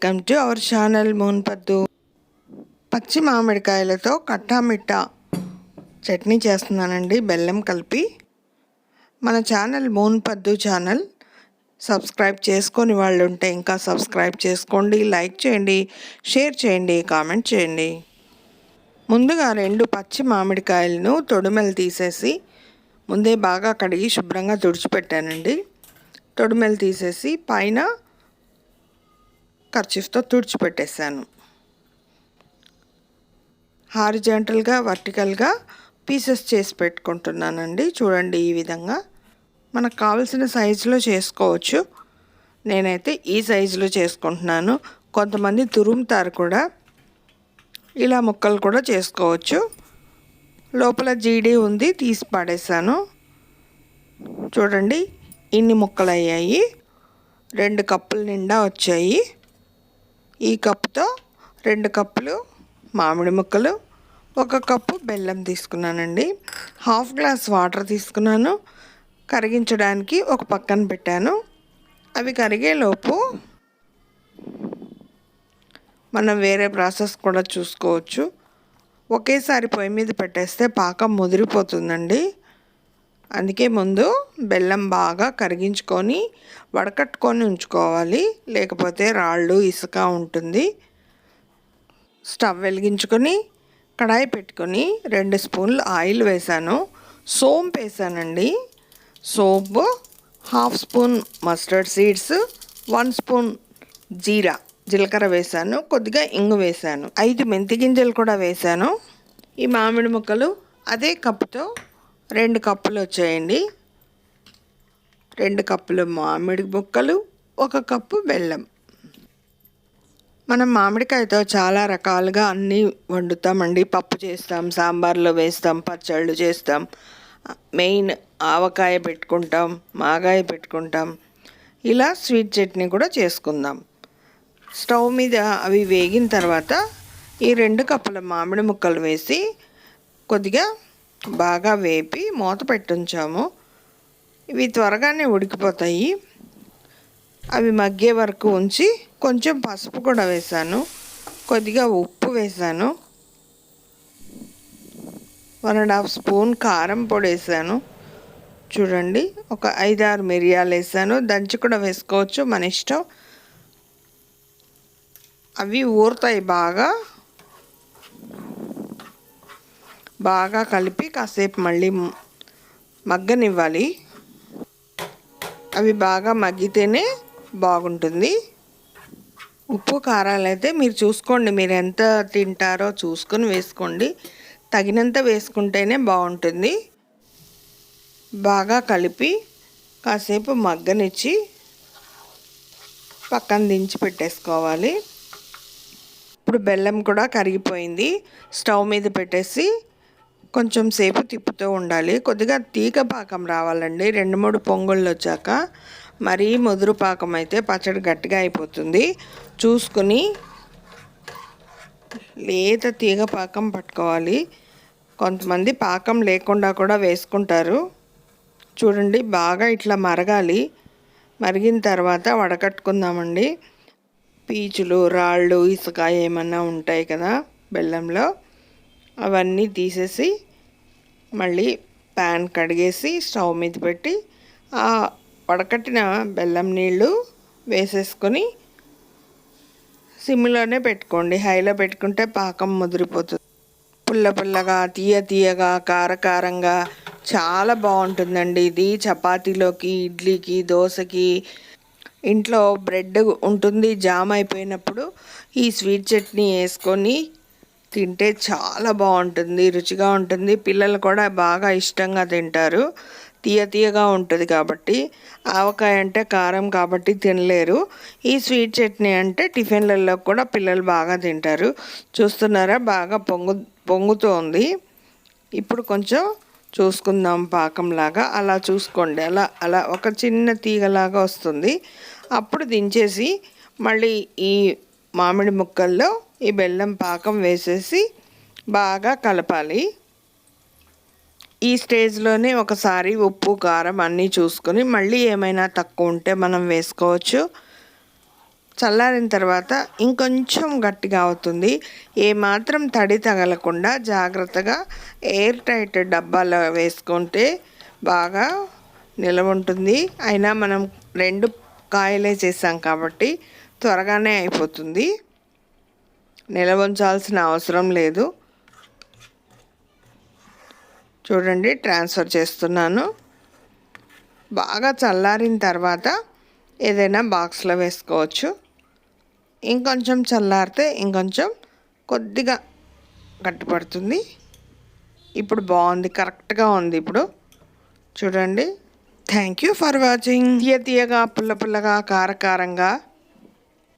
Welcome to our channel moonpaddu. పచ్చి మామిడికాయలతో కట్టా మిట్టా చట్నీ చేస్తున్నానండి, బెల్లం కలిపి. మన ఛానల్ moonpaddu ఛానల్ సబ్స్క్రైబ్ చేసుకొని వాళ్ళు ఉంటే ఇంకా సబ్స్క్రైబ్ చేసుకోండి, లైక్ చేయండి, షేర్ చేయండి, కామెంట్ చేయండి. ముందుగా 2 పచ్చి మామిడికాయలను తొడిమెలు తీసేసి ముందే బాగా కడిగి శుభ్రంగా తుడిచిపెట్టానండి. తొడిమెలు తీసేసి పైన కర్చీఫ్తో తుడిచిపెట్టేసాను. హారిజాంటల్గా వర్టికల్గా పీసెస్ చేసి పెట్టుకుంటున్నానండి. చూడండి, ఈ విధంగా మనకు కావాల్సిన సైజులో చేసుకోవచ్చు. నేనైతే ఈ సైజులో చేసుకుంటున్నాను. కొంతమంది తురుముతారు కూడా, ఇలా ముక్కలు కూడా చేసుకోవచ్చు. లోపల జీడి ఉంది, తీసి పడేసాను. చూడండి, ఇన్ని ముక్కలు అయ్యాయి. 2 కప్పుల నిండా వచ్చాయి. ఈ కప్పుతో 2 కప్పులు మామిడి ముక్కలు, 1 కప్పు బెల్లం తీసుకున్నానండి. 1/2 గ్లాస్ వాటర్ తీసుకున్నాను. కరిగించడానికి ఒక పక్కన పెట్టాను. అవి కరిగేలోపు మనం వేరే ప్రాసెస్ కూడా చూసుకోవచ్చు. ఒకేసారి పొయ్యి మీద పెట్టేస్తే పాకం ముదిరిపోతుందండి. అందుకే ముందు బెల్లం బాగా కరిగించుకొని వడకట్టుకొని ఉంచుకోవాలి, లేకపోతే రాళ్ళు ఇసుక ఉంటుంది. స్టవ్ వెలిగించుకొని కడాయి పెట్టుకొని 2 స్పూన్లు ఆయిల్ వేసాను. సోంపు వేసానండి. సోంపు, 1/2 స్పూన్ మస్టర్డ్ సీడ్స్, 1 స్పూన్ జీలకర్ర వేసాను. కొద్దిగా ఇంగు వేసాను. 5 మెంతి గింజలు కూడా వేసాను. ఈ మామిడి ముక్కలు అదే కప్పుతో 2 కప్పులు వచ్చాయండి. 2 కప్పులు మామిడి ముక్కలు, 1 కప్పు బెల్లం. మనం మామిడికాయతో చాలా రకాలుగా అన్నీ వండుతామండి. పప్పు చేస్తాం, సాంబార్లో వేస్తాం, పచ్చళ్ళు చేస్తాం, మెయిన్ ఆవకాయ పెట్టుకుంటాం, మాగాయ పెట్టుకుంటాం. ఇలా స్వీట్ చట్నీ కూడా చేసుకుందాం. స్టవ్ మీద అవి వేగిన తర్వాత ఈ 2 కప్పుల మామిడి ముక్కలు వేసి కొద్దిగా బాగా వేపి మూత పెట్టుంచాము. ఇవి త్వరగానే ఉడికిపోతాయి. అవి మగ్గే వరకు ఉంచి కొంచెం పసుపు కూడా వేసాను, కొద్దిగా ఉప్పు వేసాను, 1.5 స్పూన్ కారం పొడి వేసాను. చూడండి, ఒక 5-6 మిరియాలు వేసాను. దంచి కూడా వేసుకోవచ్చు, మన ఇష్టం. అవి ఊరుతాయి. బాగా కలిపి కాసేపు మళ్ళీ మగ్గనివ్వాలి. అవి బాగా మగ్గితేనే బాగుంటుంది. ఉప్పు కారాలు అయితే మీరు చూసుకోండి, మీరు ఎంత తింటారో చూసుకొని వేసుకోండి. తగినంత వేసుకుంటేనే బాగుంటుంది. బాగా కలిపి కాసేపు మగ్గనిచ్చి పక్కన దించి పెట్టేసుకోవాలి. ఇప్పుడు బెల్లం కూడా కరిగిపోయింది. స్టవ్ మీద పెట్టేసి కొంచెం సేపు తిప్పుతూ ఉండాలి. కొద్దిగా తీగ పాకం రావాలండి. 2-3 పొంగుళ్ళు వచ్చాక. మరీ ముదురు పాకం అయితే పచ్చడి గట్టిగా అయిపోతుంది. చూసుకుని లేత తీగ పాకం పట్టుకోవాలి. కొంతమంది పాకం లేకుండా కూడా వేసుకుంటారు. చూడండి, బాగా ఇట్లా మరగాలి. మరిగిన తర్వాత వడకట్టుకుందామండి. పీచులు, రాళ్ళు, ఇసుక ఏమన్నా ఉంటాయి కదా బెల్లంలో, అవన్నీ తీసేసి మళ్ళీ ప్యాన్ కడిగేసి స్టవ్ మీద పెట్టి ఆ వడకట్టిన బెల్లం నీళ్ళు వేసేసుకొని సిమ్లోనే పెట్టుకోండి. హైలో పెట్టుకుంటే పాకం ముదిరిపోతుంది. పుల్లగా, తీయగా, కారంగా చాలా బాగుంటుందండి. ఇది చపాతీలోకి, ఇడ్లీకి, దోశకి, ఇంట్లో బ్రెడ్ ఉంటుంది జామ్ అయిపోయినప్పుడు ఈ స్వీట్ చట్నీ వేసుకొని తింటే చాలా బాగుంటుంది, రుచిగా ఉంటుంది. పిల్లలు కూడా బాగా ఇష్టంగా తింటారు. తీయగా ఉంటుంది కాబట్టి. ఆవకాయ అంటే కారం కాబట్టి తినలేరు. ఈ స్వీట్ చట్నీ అంటే టిఫిన్లలో కూడా పిల్లలు బాగా తింటారు. చూస్తున్నారా, బాగా పొంగుతోంది. ఇప్పుడు కొంచెం చూసుకుందాం పాకంలాగా. అలా చూసుకోండి, అలా ఒక చిన్న తీగలాగా వస్తుంది. అప్పుడు దించేసి మళ్ళీ ఈ మామిడి ముక్కల్లో ఈ బెల్లం పాకం వేసేసి బాగా కలపాలి. ఈ స్టేజ్లోనే ఒకసారి ఉప్పు, కారం అన్నీ చూసుకొని మళ్ళీ ఏమైనా తక్కువ ఉంటే మనం వేసుకోవచ్చు. చల్లారిన తర్వాత ఇంకొంచెం గట్టిగా అవుతుంది. ఏమాత్రం తడి తగలకుండా జాగ్రత్తగా ఎయిర్ టైట్ డబ్బాలో వేసుకుంటే బాగా నిలవ ఉంటుంది. అయినా మనం 2 కాయలే చేసాం కాబట్టి త్వరగానే అయిపోతుంది. నిలవ ఉంచాల్సిన అవసరం లేదు. చూడండి, ట్రాన్స్ఫర్ చేస్తున్నాను. బాగా చల్లారిన తర్వాత ఏదైనా బాక్స్లో వేసుకోవచ్చు. ఇంకొంచెం చల్లారితే ఇంకొంచెం కొద్దిగా గట్టిపడుతుంది. ఇప్పుడు బాగుంది, కరెక్ట్గా ఉంది. ఇప్పుడు చూడండి. Thank you for watching. తీయగా పుల్లగా కారంగా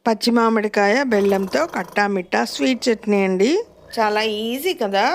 పచ్చి మామిడికాయ బెల్లంతో కట్టా మిట్టా స్వీట్ చట్నీ అండి. చాలా ఈజీ కదా.